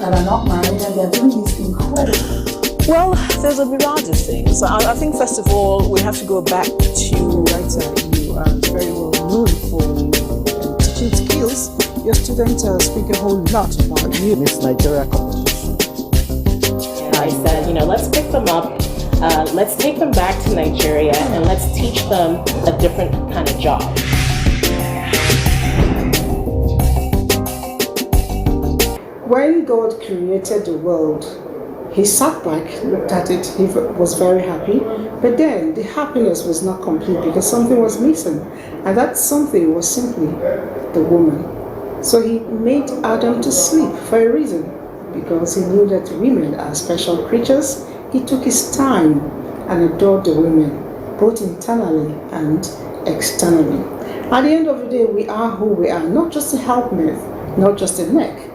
that are not married and they're doing this incredible. Well, there's a myriad of things. I think first of all we have to go back to writer. You are very well known for teaching skills. Your students speak a whole lot about you. Miss Nigeria competition. And I said, let's pick them up. Let's take them back to Nigeria and let's teach them a different kind of job. When God created the world, he sat back, looked at it, he was very happy, but then the happiness was not complete because something was missing, and that something was simply the woman. So he made Adam to sleep for a reason, because he knew that women are special creatures. He took his time and adored the women, both internally and externally. At the end of the day, we are who we are, not just a helpmate, not just a neck,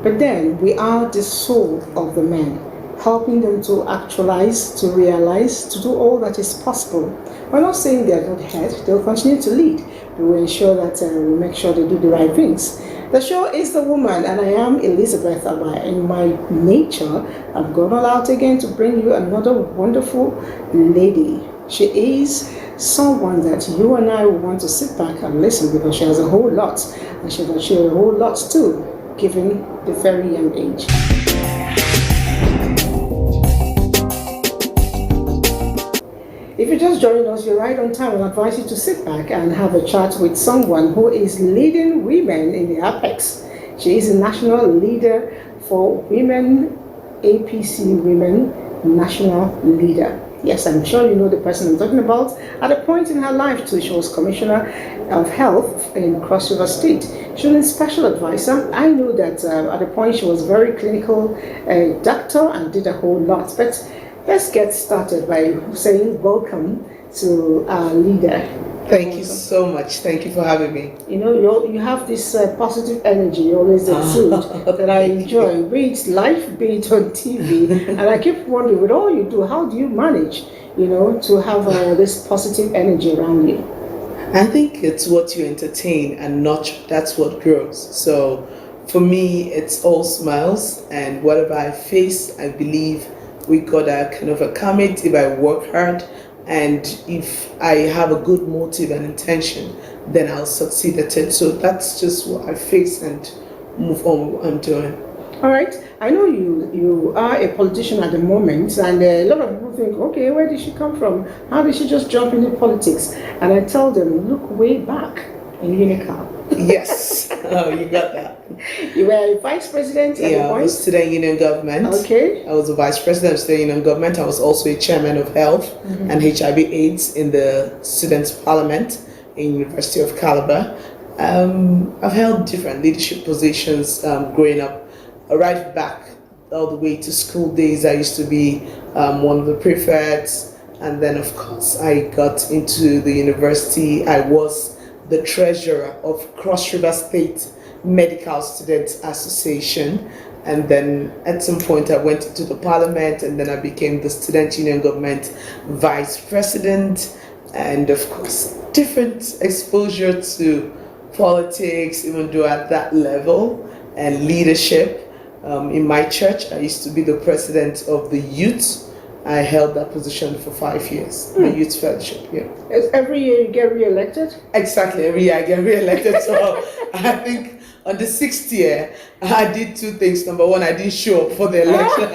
but then we are the soul of the men, helping them to actualize, to realize, to do all that is possible. We're not saying they're not head, they'll continue to lead. We will ensure that we make sure they do the right things. The show is The Woman, and I am Elizabeth. In my nature, I've gone all out again to bring you another wonderful lady. She is someone that you and I will want to sit back and listen, because she has a whole lot, and she will share a whole lot too, given the very young age. If you're just joining us, you're right on time. I advise you to sit back and have a chat with someone who is leading women in the apex. She is a national leader for women, APC Women National Leader. Yes, I'm sure you know the person I'm talking about. At a point in her life too, she was Commissioner of Health in Cross River State. She was a special advisor. I know that at a point she was very clinical doctor and did a whole lot. But let's get started by saying welcome to our leader. Thank you so much. Thank you for having me. You have this positive energy you always exude that I enjoy, be it live, be it on TV. And I keep wondering, with all you do, how do you manage, to have this positive energy around you? I think it's what you entertain and nurture. That's what grows. So for me, it's all smiles, and whatever I face, I believe we gotta kind of overcome it if I work hard. And if I have a good motive and intention, then I'll succeed at it. So that's just what I face and move on what I'm doing. All right. I know you are a politician at the moment, and a lot of people think, okay, where did she come from? How did she just jump into politics? And I tell them, look way back in Unical. Yes. Oh, you got that. You were a vice president at the point? I was student union government. Okay. I was a vice president of student union government. I was also a chairman of health and HIV/AIDS in the students' parliament in University of Calabar. I've held different leadership positions growing up, right back all the way to school days. I used to be one of the prefects, and then of course I got into the university. I was the treasurer of Cross River State Medical Students Association, and then at some point I went into the parliament, and then I became the student union government vice president, and of course different exposure to politics, even though at that level, and leadership. In my church, I used to be the president of the youth. I held that position for 5 years, my youth fellowship, yeah. Every year you get re-elected? Exactly, every year I get re-elected. So I think on the 6th year, I did two things. Number one, I didn't show up for the election.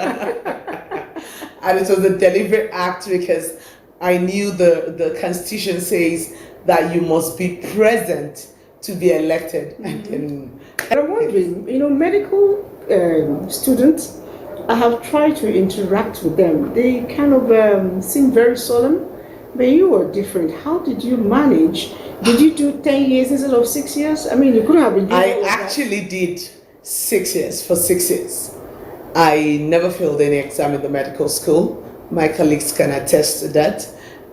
And it was a deliberate act because I knew the Constitution says that you must be present to be elected. And I'm wondering, medical students, I have tried to interact with them. They kind of seem very solemn, but you were different. How did you manage? Did you do 10 years instead of 6 years? I mean, you couldn't have been doing I actually did 6 years, for 6 years. I never failed any exam in the medical school. My colleagues can attest to that.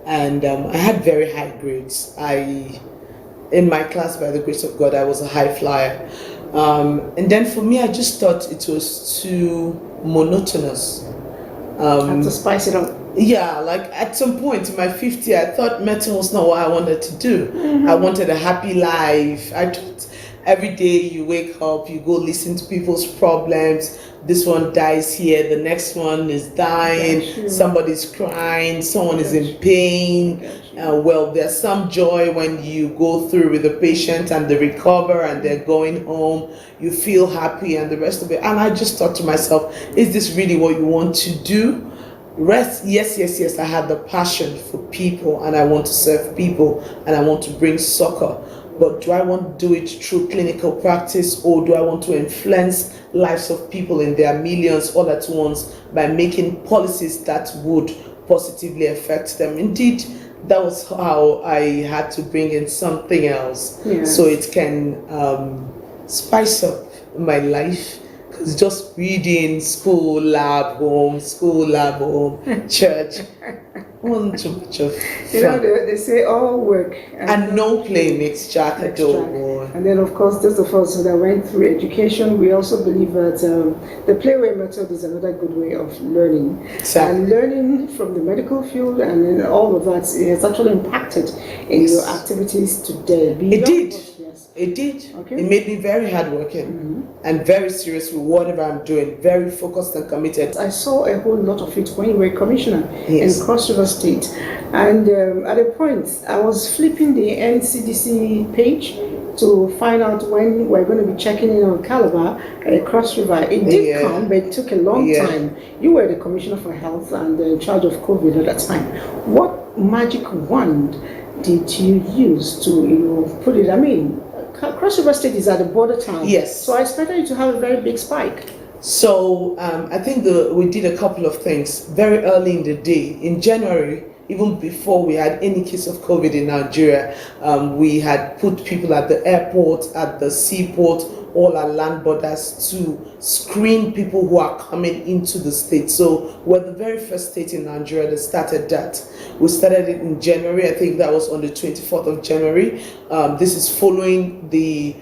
And I had very high grades. In my class, by the grace of God, I was a high flyer. And then for me, I just thought it was too monotonous. Have to spice it up. Yeah, like at some point in my 50s, I thought medicine was not what I wanted to do. I wanted a happy life. I thought every day you wake up, you go listen to people's problems. This one dies here, the next one is dying, somebody's crying, someone is in pain. Well, there's some joy when you go through with the patient and they recover and they're going home. You feel happy and the rest of it. And I just thought to myself, is this really what you want to do? Yes, I have the passion for people and I want to serve people and I want to bring succor. But do I want to do it through clinical practice, or do I want to influence lives of people in their millions all at once by making policies that would positively affect them? Indeed, that was how I had to bring in something else, so it can spice up my life. Because just reading school, lab, home, church wasn't too much of fun. You know, they say all work and no play makes Jack a dull boy. And then, of course, those of us that went through education, we also believe that the playway method is another good way of learning. Exactly. And learning from the medical field and then all of that has actually impacted in your activities today. It did. It did. Okay. It made me very hardworking and very serious with whatever I'm doing, very focused and committed. I saw a whole lot of it when you were commissioner in Cross River State. And at a point, I was flipping the NCDC page to find out when we're going to be checking in on Calabar, Cross River. It did come, but it took a long time. You were the Commissioner for Health and in charge of COVID at that time. What magic wand did you use to, put it? I mean, Cross River State is at the border town. Yes. So I expected you to have a very big spike. So I think we did a couple of things very early in the day. In January, even before we had any case of COVID in Nigeria, we had put people at the airport, at the seaport, all our land borders to screen people who are coming into the state. So we're the very first state in Nigeria that started that. We started it in January. I think that was on the 24th of January. This is following the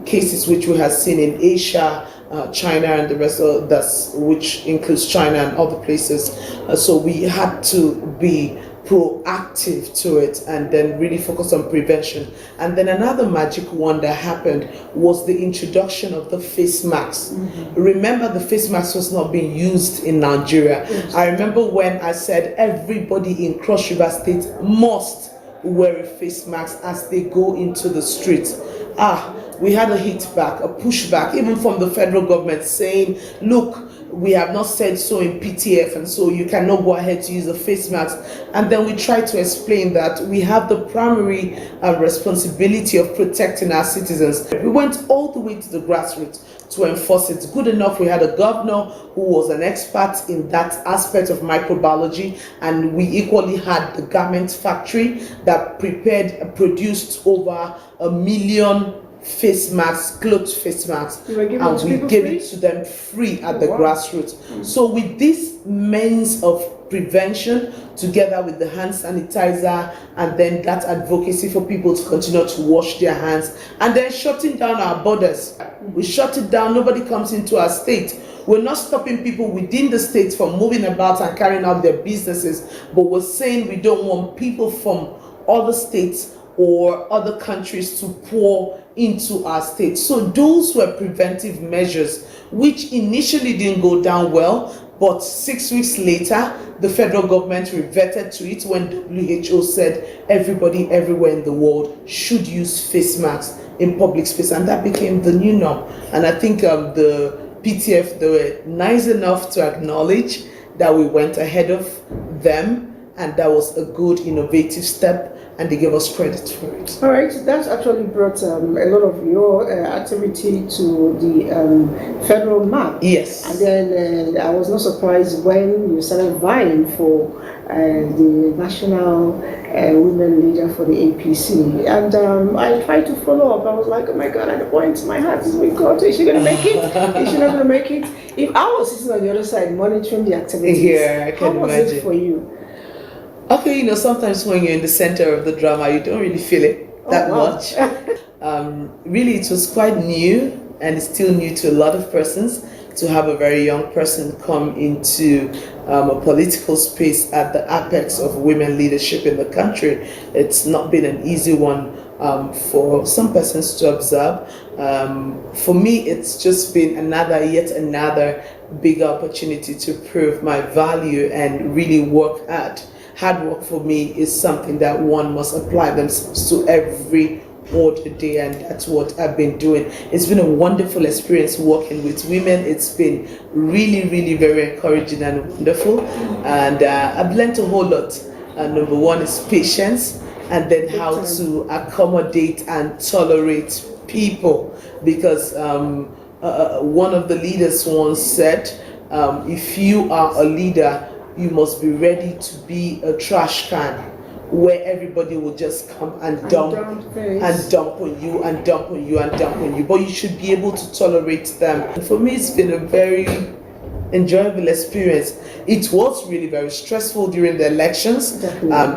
cases which we have seen in Asia, China and the rest of that, which includes China and other places. So we had to be proactive to it and then really focus on prevention. And then another magic one that happened was the introduction of the face masks. Remember, the face mask was not being used in Nigeria. I remember when I said everybody in Cross River State must wear a face mask as they go into the street. We had a hit back, a pushback, even from the federal government saying, look, we have not said so in PTF, and so you cannot go ahead to use a face mask. And then we tried to explain that we have the primary responsibility of protecting our citizens. We went all the way to the grassroots to enforce it. Good enough, we had a governor who was an expert in that aspect of microbiology, and we equally had the garment factory that produced over 1 million face masks, cloth face masks, and we gave it to them free at the grassroots. So with this means of prevention, together with the hand sanitizer, and then that advocacy for people to continue to wash their hands, and then shutting down our borders. We shut it down, nobody comes into our state. We're not stopping people within the state from moving about and carrying out their businesses, but we're saying we don't want people from other states or other countries to pour into our state. So those were preventive measures which initially didn't go down well, but 6 weeks later the federal government reverted to it when WHO said everybody everywhere in the world should use face masks in public space, and that became the new norm. And I think the PTF, they were nice enough to acknowledge that we went ahead of them, and that was a good innovative step, and they gave us credit for it. All right, that actually brought a lot of your activity to the federal map. Yes. And then I was not surprised when you started vying for the national women leader for the APC. And I tried to follow up. I was like, oh my God, at the point my heart is with God. Is she going to make it? Is she not going to make it? If I was sitting on the other side monitoring the activities, I can how was imagine. it for you? Okay, sometimes when you're in the center of the drama, you don't really feel it that much. Really, it was quite new, and it's still new to a lot of persons, to have a very young person come into a political space at the apex of women leadership in the country. It's not been an easy one for some persons to observe. For me, it's just been yet another big opportunity to prove my value and really work hard. Hard work for me is something that one must apply themselves to every other day, and that's what I've been doing. It's been a wonderful experience working with women. It's been really, really very encouraging and wonderful, and I've learned a whole lot. Number one is patience, and then how to accommodate and tolerate people, because one of the leaders once said, if you are a leader, you must be ready to be a trash can where everybody will just come and dump on you and dump on you and dump on you, but you should be able to tolerate them. And for me, it's been a very enjoyable experience. It was really very stressful during the elections,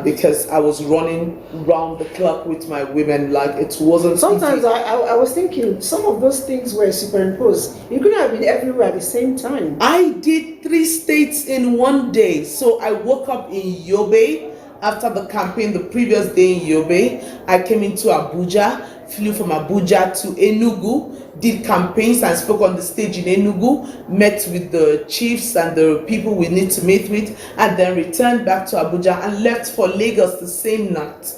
because I was running round the clock with my women. Like, it wasn't sometimes easy. I was thinking some of those things were superimposed. You couldn't have been everywhere at the same time. I did 3 states in one day. So I woke up in Yobe after the campaign the previous day in Yobe. I came into Abuja, flew from Abuja to Enugu, did campaigns and spoke on the stage in Enugu, met with the chiefs and the people we need to meet with, and then returned back to Abuja and left for Lagos the same night.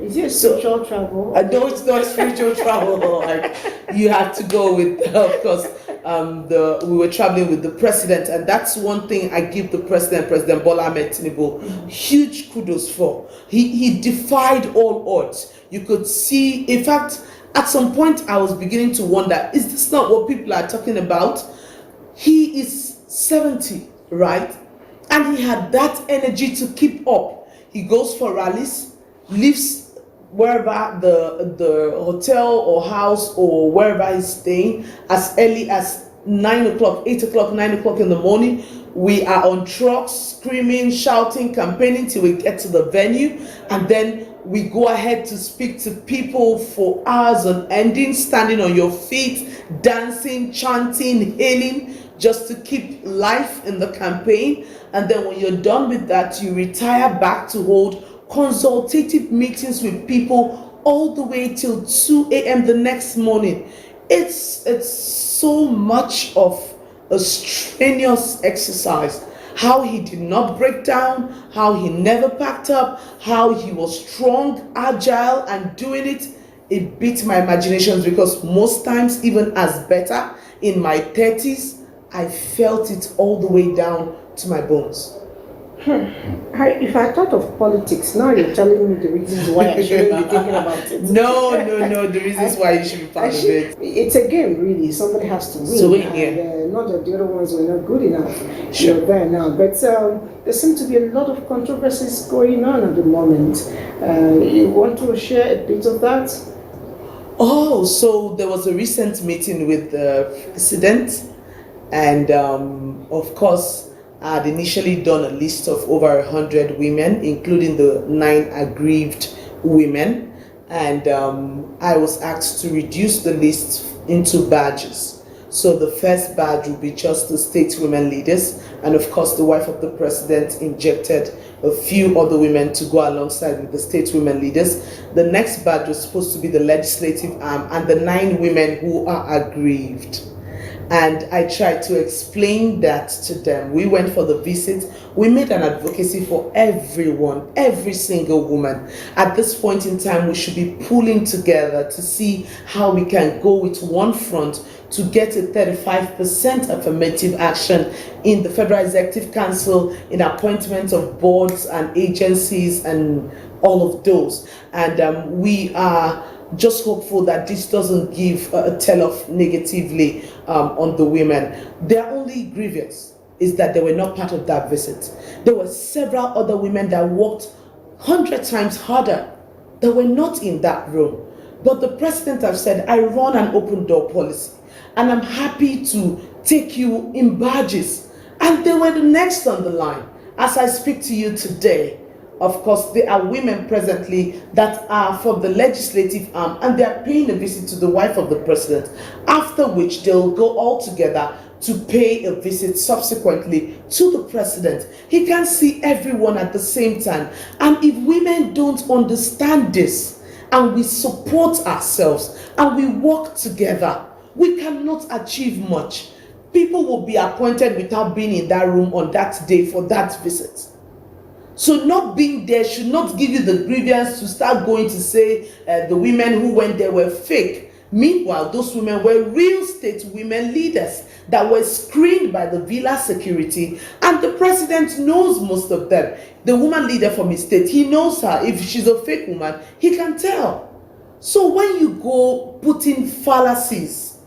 Is it spiritual travel? No, it's not spiritual travel. Like, you have to go with, of course, we were traveling with the president, and that's one thing I give the President Bola Ahmed Tinubu, huge kudos for. He defied all odds. You could see, in fact, at some point I was beginning to wonder, is this not what people are talking about? He is 70, right? And he had that energy to keep up. He goes for rallies, leaves wherever the hotel or house or wherever he's staying as early as 9 o'clock, 8 o'clock, 9 o'clock in the morning. We are on trucks, screaming, shouting, campaigning till we get to the venue, and then we go ahead to speak to people for hours on ending, standing on your feet, dancing, chanting, hailing, just to keep life in the campaign. And then when you're done with that, you retire back to hold consultative meetings with people all the way till 2 a.m. the next morning. It's so much of a strenuous exercise. How he did not break down, how he never packed up, how he was strong, agile, and doing it. It beat my imaginations, because most times, even as Betta in my 30s, I felt it all the way down to my bones. If I thought of politics, now you're telling me the reasons why I shouldn't be thinking about it. No, the reasons why you should be part of it. It's a game, really. Somebody has to win. So yeah. Not that the other ones were not good enough. Sure. You're there now. But there seem to be a lot of controversies going on at the moment. You want to share a bit of that? Oh, so there was a recent meeting with the president, and of course, I had initially done a list of over 100 women, including the 9 aggrieved women, and I was asked to reduce the list into badges. So the first badge will be just the state women leaders, and of course the wife of the president injected a few other women to go alongside with the state women leaders. The next badge was supposed to be the legislative arm and the 9 women who are aggrieved. And I tried to explain that to them. We went for the visit. We made an advocacy for everyone, every single woman. At this point in time, we should be pulling together to see how we can go with one front to get a 35% affirmative action in the Federal Executive Council, in appointments of boards and agencies and all of those. And we are just hopeful that this doesn't give a tell-off negatively on the women. Their only grievance is that they were not part of that visit. There were several other women that worked 100 times harder that were not in that room. But the president has said, I run an open door policy, and I'm happy to take you in badges. And they were the next on the line. As I speak to you today, of course, there are women presently that are from the legislative arm, and they are paying a visit to the wife of the president, after which they'll go all together to pay a visit subsequently to the president. He can't see everyone at the same time. And if women don't understand this, and we support ourselves and we work together, we cannot achieve much. People will be appointed without being in that room on that day for that visit. So not being there should not give you the grievance to start going to say the women who went there were fake. Meanwhile, those women were real state women leaders that were screened by the villa security, and the president knows most of them. The woman leader from his state, he knows her. If she's a fake woman, he can tell. So when you go putting fallacies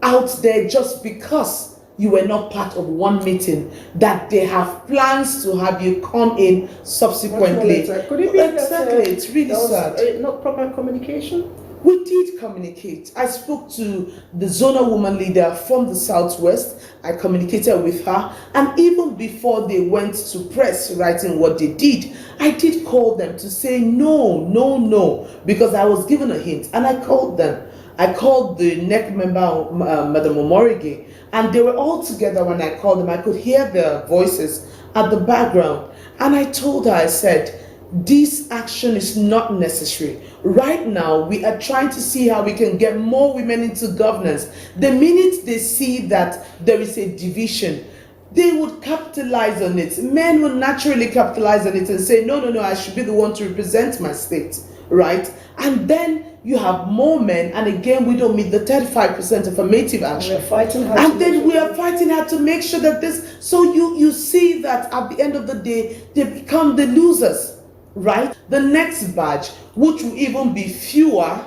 out there just because you were not part of one meeting, that they have plans to have you come in subsequently. Could it be exactly, it's really sad. Not proper communication? We did communicate. I spoke to the zonal woman leader from the Southwest. I communicated with her. And even before they went to press writing what they did, I did call them to say no, no, no, because I was given a hint. And I called them. I called the NEC member, Madam Omorige, and they were all together when I called them. I could hear their voices at the background. And I told her, I said, this action is not necessary. Right now, we are trying to see how we can get more women into governance. The minute they see that there is a division, they would capitalize on it. Men will naturally capitalize on it and say, no, no, no, I should be the one to represent my state, right? And then you have more men, and again, we don't meet the 35% affirmative action. We're fighting hard. And then we are fighting hard to make sure that this, so you see that at the end of the day, they become the losers. Right? The next batch, which will even be fewer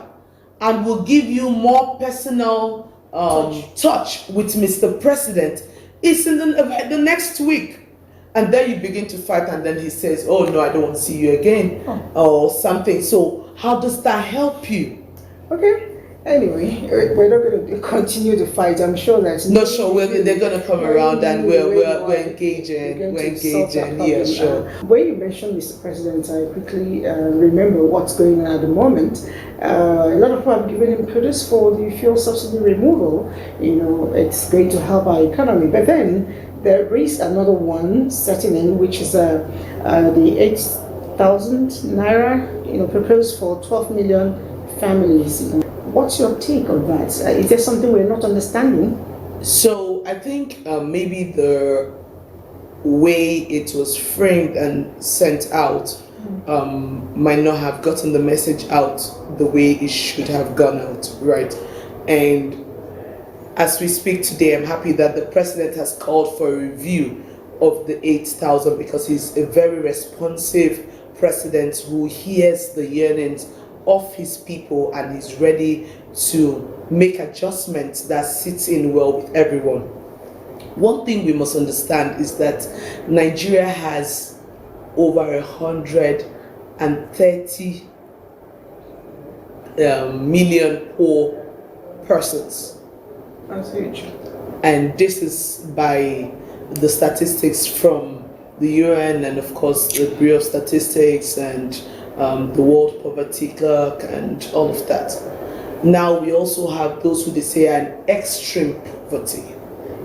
and will give you more personal touch with Mr. President, is in the next week. And then you begin to fight, and then he says, oh no, I don't want to see you again, or something. So how does that help you? Okay. Anyway, we're not going to continue the fight. I'm sure that they're going to come around, and we're engaging. Yeah, sure. When you mentioned Mr. President, I quickly remember what's going on at the moment. A lot of people have given him kudos for the fuel subsidy removal. You know, it's going to help our economy. But then there is another one setting in, which is the 8,000 naira, proposed for 12 million families. What's your take on that? Is there something we're not understanding? So I think maybe the way it was framed and sent out might not have gotten the message out the way it should have gone out, right? And as we speak today, I'm happy that the president has called for a review of the 8,000, because he's a very responsive president who hears the yearnings of his people and is ready to make adjustments that sits in well with everyone. One thing we must understand is that Nigeria has over 130 million poor persons. That's huge. And this is by the statistics from the UN and of course the Bureau of Statistics and the World Poverty Clerk and all of that. Now we also have those who they say are in extreme poverty.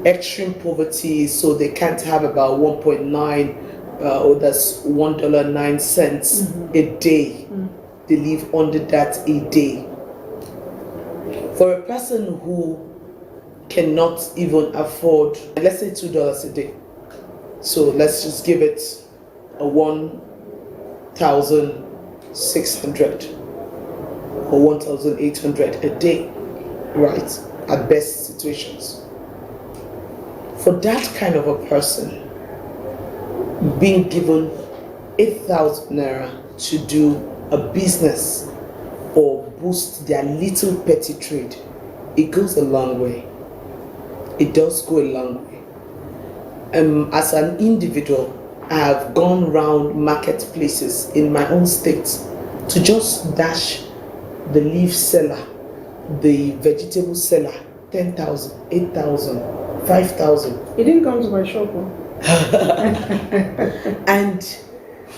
Extreme poverty, so they can't have about 1.9 or that's $1.09 a day. They live under that a day. For a person who cannot even afford, let's say $2 a day. So let's just give it a 1,600 or 1,800 a day, right? At best situations. For that kind of a person, being given 8,000 naira to do a business or boost their little petty trade, it goes a long way. It does go a long way. As an individual, I have gone around marketplaces in my own state to just dash the leaf seller, the vegetable seller, 10,000, 8,000, 5,000. It didn't come to my shop. And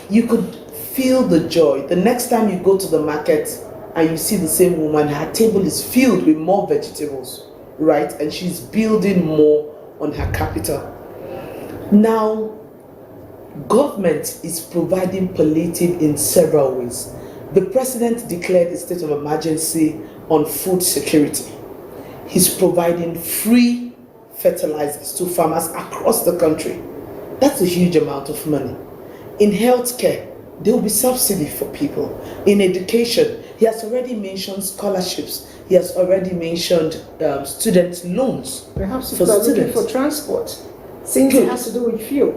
you could feel the joy. The next time you go to the market and you see the same woman, her table is filled with more vegetables, right? And she's building more on her capital. Now, government is providing palliative in several ways. The president declared a state of emergency on food security. He's providing free fertilizers to farmers across the country. That's a huge amount of money. In healthcare, there will be subsidy for people. In education, he has already mentioned scholarships. He has already mentioned student loans. Perhaps if for you are looking students. for transport, since it has to do with fuel.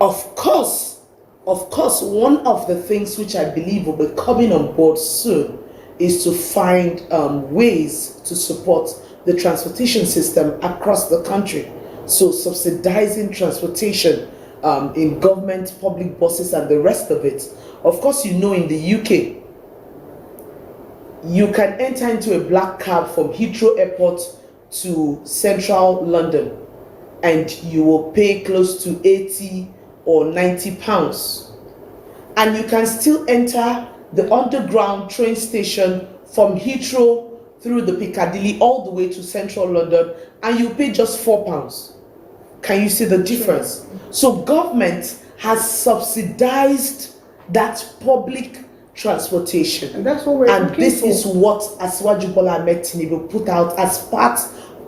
Of course, one of the things which I believe will be coming on board soon is to find ways to support the transportation system across the country. So subsidizing transportation in government, public buses and the rest of it. Of course, in the UK, you can enter into a black cab from Heathrow Airport to central London and you will pay close to 80 or 90 pounds. And you can still enter the underground train station from Heathrow through the Piccadilly all the way to central London and you pay just 4 pounds. Can you see the difference? So government has subsidized that public transportation. And that's what we're looking this for. is what Asiwaju Bola Ahmed Tinubu put out as part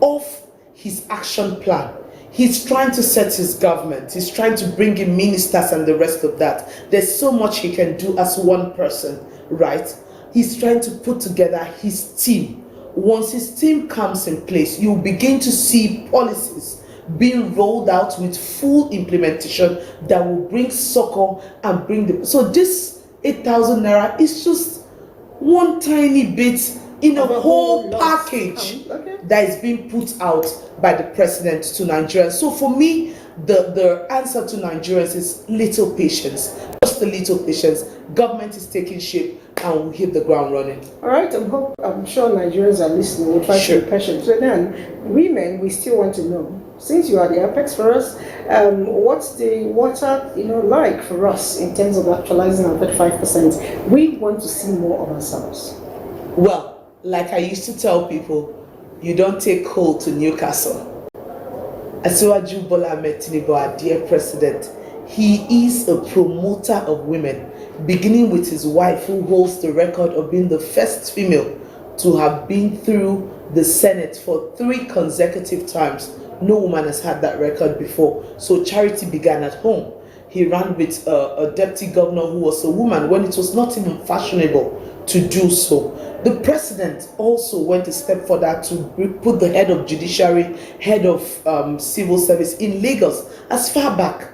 of his action plan. He's trying to set his government. He's trying to bring in ministers and the rest of that. There's so much he can do as one person, right? He's trying to put together his team. Once his team comes in place, you'll begin to see policies being rolled out with full implementation that will bring succor and bring the... So this 8,000 naira is just one tiny bit in a whole package that is being put out by the president to Nigerians. So for me, the answer to Nigerians is little patience, just a little patience. Government is taking shape and we'll hit the ground running. All right, I'm sure Nigerians are listening. We'll try to be patient. So then, women, we still want to know, since you are the apex for us, what's the water, like for us in terms of actualizing our 35%? We want to see more of ourselves. Well, like I used to tell people, you don't take coal to Newcastle. Asiwaju Bola Ahmed Tinubu, our dear president, he is a promoter of women, beginning with his wife, who holds the record of being the first female to have been through the Senate for 3 consecutive times. No woman has had that record before. So charity began at home. He ran with a deputy governor who was a woman when it was not even fashionable to do so. The president also went a step further to put the head of judiciary, head of civil service in Lagos as far back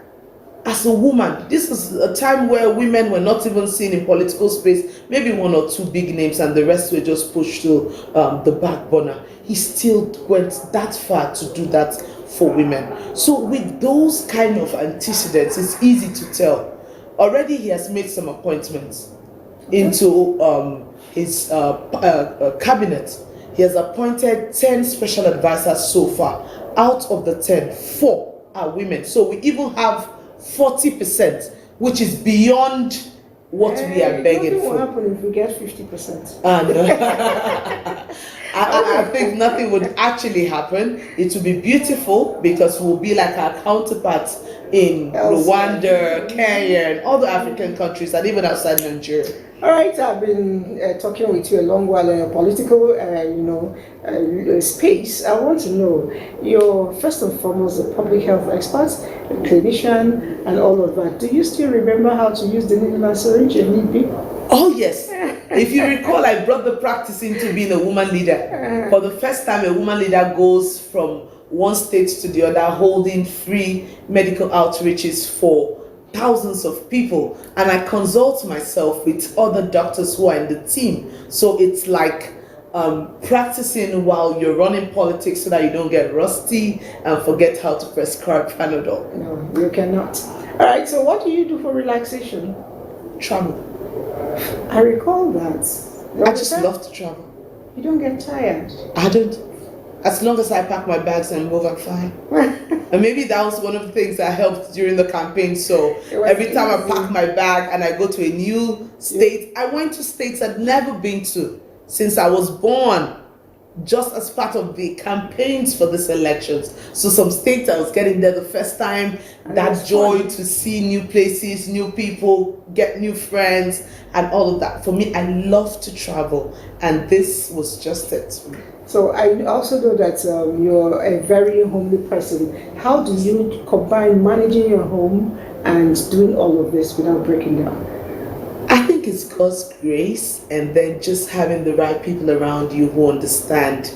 as a woman. This is a time where women were not even seen in political space, maybe 1 or 2 big names and the rest were just pushed to the back burner. He still went that far to do that for women. So with those kind of antecedents, it's easy to tell. Already he has made some appointments into his cabinet. He has appointed 10 special advisors so far. Out of the 10, 4 are women. So we even have 40%, which is beyond what we are begging for. What will happen if we get 50%? No. I think nothing would actually happen. It will be beautiful because we'll be like our counterparts in Rwanda, Kenya, and all the African countries, and even outside Nigeria. All right, I've been talking with you a long while in a political, space. I want to know, you're first and foremost a public health expert, a clinician, and all of that. Do you still remember how to use the needle and syringe if need be? Oh yes. If you recall, I brought the practice into being a woman leader. For the first time, a woman leader goes from one state to the other, holding free medical outreaches for thousands of people, and I consult myself with other doctors who are in the team. So it's like practicing while you're running politics so that you don't get rusty and forget how to prescribe Panadol. No, you cannot. All right, so what do you do for relaxation? Travel. I recall that. I just love to travel. You don't get tired? I don't. As long as I pack my bags and move, I'm fine. And maybe that was one of the things that helped during the campaign. So every time I pack my bag and I go to a new state, I went to states I'd never been to since I was born. just as part of the campaigns for these elections. So some states I was getting there the first time, that joy to see new places, new people, get new friends, and all of that. For me, I love to travel, and this was just it. So I also know that you're a very homely person. How do you combine managing your home and doing all of this without breaking down? I think it's God's grace, and then just having the right people around you who understand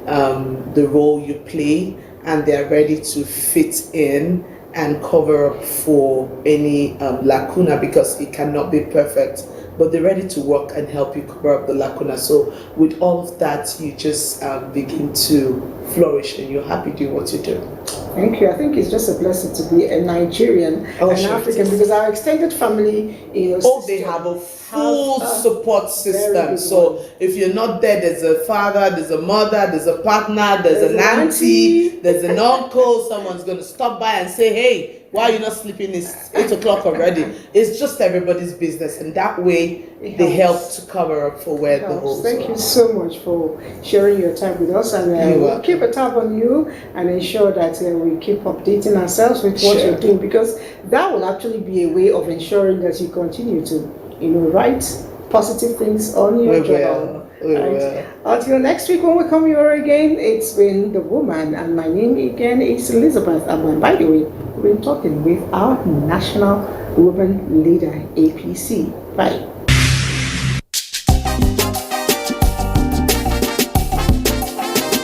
the role you play, and they're ready to fit in and cover up for any lacuna, because it cannot be perfect, but they're ready to work and help you cover up the lacuna. So with all of that, you just begin to flourish, and you're happy doing what you do. Thank you. I think it's just a blessing to be a Nigerian and African, because our extended family, they have a full support system. So if you're not there, there's a father, there's a mother, there's a partner, there's an auntie, there's an uncle. Someone's going to stop by and say, hey, why are you not sleeping? It's 8 o'clock already. It's just everybody's business, and that way they help to cover up for where the holes are. Thank you so much for sharing your time with us, and we'll keep a tab on you and ensure that we keep updating ourselves with what you're doing, because that will actually be a way of ensuring that you continue to, write positive things on your journal. Until next week when we come here again, it's been The Woman, and my name again is Elizabeth. And by the way, we've been talking with our National Women Leader, APC. Bye.